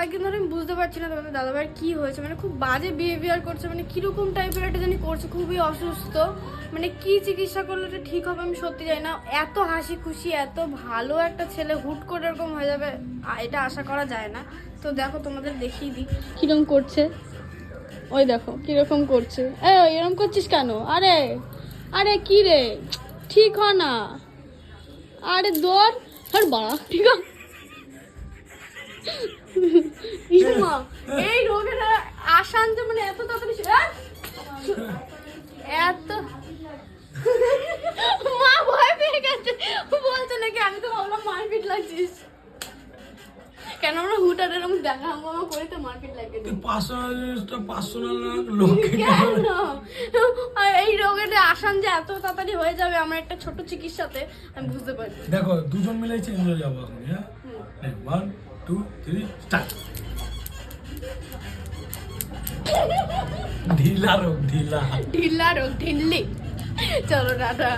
কয়েকদিন ধরে আমি বুঝতে পারছি না তোমাদের দাদাভাইয়ের কি হয়েছে, মানে খুব বাজে বিহেভিয়ার করছে, মানে কিরকম টাইপের একটা জানি করছে, খুবই অসুস্থ। মানে কি চিকিৎসা করলে এটা ঠিক হবে আমি সত্যি জানি না। এত হাসি খুশি এত ভালো একটা ছেলে হুট করে এরকম হয়ে যাবে এটা আশা করা যায় না। তো দেখো তোমাদের দেখিয়ে দিই কিরকম করছে, ওই দেখো কিরকম করছে। এরকম করছিস কেন? আরে আরে কি রে, ঠিক হ না, আরে দৌড় আর বাড়া, ঠিক আছে। এই রোগের আসান যে মানে এত তাড়াতাড়ি এত মা ভয় পেয়ে গেছে, বলছে নাকি, আমি তো ভাবলাম মারপিট লাগছিস কেন, আমরা হুটার এরকম দেখা হাঙ্গামা করে তো মারপিট লাগে পার্সোনাল লোক কেন? আর এই রোগের আসান যে এত তাড়াতাড়ি হয়ে যাবে আমার একটা ছোট চিকিৎসাতে, আমি বুঝতে পারি। দেখো দুজন মিলে চেঞ্জ হয়ে যাবো এখন। হ্যাঁ 1 2 3 স্টার্ট। ঢিলা রোগ ঢিলা ঢিল্লি। চলো টাটা।